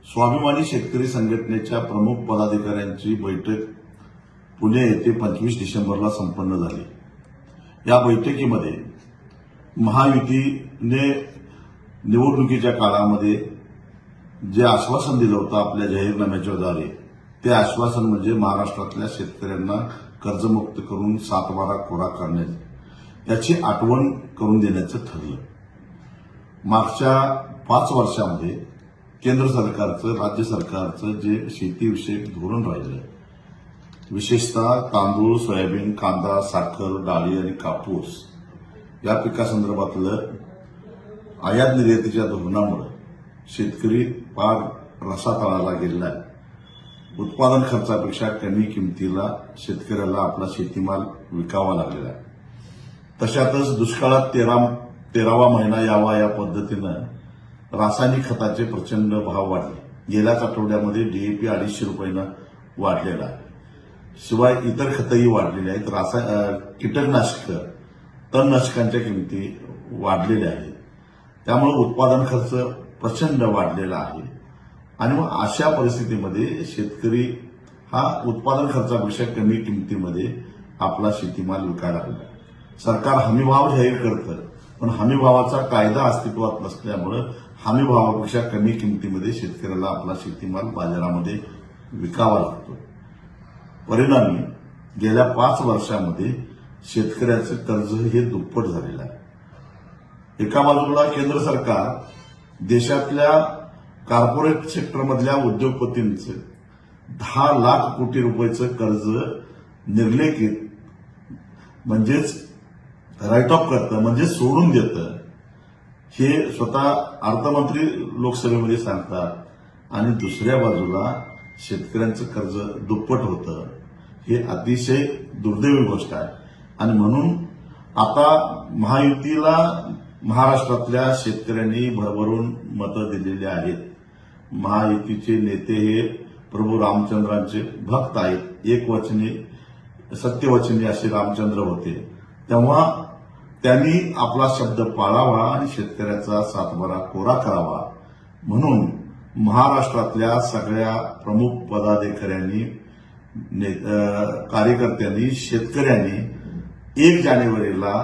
स्वाभिमानी शेतकरी संघटनेच्या प्रमुख पदाधिकाऱ्यांची बैठक पुणे येथे 25 डिसेंबरला संपन्न झाली। या बैठकीमध्ये महायुतीने निवडणुकीच्या काळामध्ये जे आश्वासन दिलं होतं आपल्या जाहीरनाम्याच्या द्वारे, ते आश्वासन म्हणजे महाराष्ट्रातल्या शेतकऱ्यांना कर्जमुक्त करून 7/12 कोरा करण्याची याची आठवण करून देण्याचं ठरलं। मागच्या 5 वर्षामध्ये केंद्र सरकारचं, राज्य सरकारचं जे शेतीविषयक धोरण राहिलं, विशेषतः तांदूळ, सोयाबीन, कांदा, साखर, डाळी आणि कापूस या पिकासंदर्भातलं आयात निर्यातीच्या धोरणामुळे शेतकरी फार रसातळाला गेलेला आहे। उत्पादन खर्चापेक्षा कमी किमतीला शेतकऱ्याला आपला शेतीमाल विकावा लागलेला आहे। तशातच दुष्काळात 13वा महिना यावा या पद्धतीनं रासायनिक खताचे प्रचंड भाव वाढले। गेल्याच आठवड्यामध्ये डीएपी 250 रुपयांना वाढलेला आहे। शिवाय इतर खतंही वाढलेली आहेत। कीटकनाशकं, तणनाशकांच्या किमती वाढलेल्या आहेत। त्यामुळे उत्पादन खर्च प्रचंड वाढलेला आहे आणि मग अशा परिस्थितीमध्ये शेतकरी हा उत्पादन खर्चापेक्षा कमी किमतीमध्ये आपला शेतीमाल विकायला लागला। सरकार हमीभाव जाहीर करतं, पण हमीभावाचा कायदा अस्तित्वात नसल्यामुळे हमीभावापेक्षा कमी किमतीमध्ये शेतकऱ्याला आपला शेतीमाल बाजारामध्ये विकावा लागतो। परिणामी गेल्या 5 वर्षामध्ये शेतकऱ्याचं कर्ज हे दुप्पट झालेलं आहे। एका बाजूला केंद्र सरकार देशातल्या कॉर्पोरेट सेक्टरमधल्या उद्योगपतींचं 10 लाख कोटी रुपयाचं कर्ज निर्लेखित म्हणजेच राईट ऑफ करतं, म्हणजे सोडून देतं, हे स्वतः अर्थमंत्री लोकसभेमध्ये सांगतात आणि दुसऱ्या बाजूला शेतकऱ्यांचं कर्ज दुप्पट होतं। हे अतिशय दुर्दैवी गोष्ट आहे आणि म्हणून आता महायुतीला महाराष्ट्रातल्या शेतकऱ्यांनी भरभरून मतं दिलेली आहेत। महायुतीचे नेते हे प्रभू रामचंद्रांचे भक्त आहेत। एकवचनी सत्यवचनी असे रामचंद्र होते, तेव्हा त्यांनी आपला शब्द पाळावा आणि शेतकऱ्याचा 7/12 कोरा करावा म्हणून महाराष्ट्रातल्या सगळ्या प्रमुख पदाधिकाऱ्यांनी, कार्यकर्त्यांनी, शेतकऱ्यांनी 1 जानेवारीला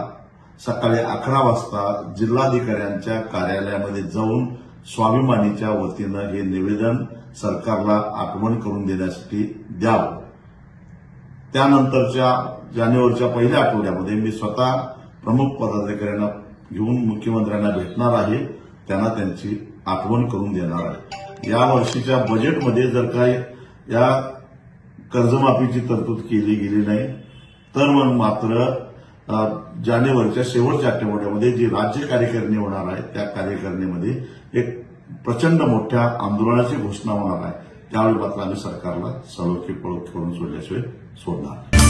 सकाळी 11 वाजता जिल्हाधिकाऱ्यांच्या कार्यालयामध्ये जाऊन स्वाभिमानीच्या वतीनं हे निवेदन सरकारला आठवण करून देण्यासाठी द्यावं। त्यानंतरच्या जानेवारीच्या पहिल्या आठवड्यामध्ये मी स्वतः प्रमुख पदाधिकाऱ्यांना घेऊन मुख्यमंत्र्यांना भेटणार आहे, त्यांना त्यांची आठवण करून देणार आहे। या वर्षीच्या बजेटमध्ये जर काय या कर्जमाफीची तरतूद केली गेली नाही तर मग मात्र जानेवारीच्या शेवटच्या आठवड्यामध्ये जी राज्य कार्यकारिणी होणार आहे, त्या कार्यकारिणीमध्ये एक प्रचंड मोठ्या आंदोलनाची घोषणा होणार आहे। त्यावेळी मात्र आम्ही सरकारला सळोखी पळोखी करून सोडल्याशिवाय सोडणार।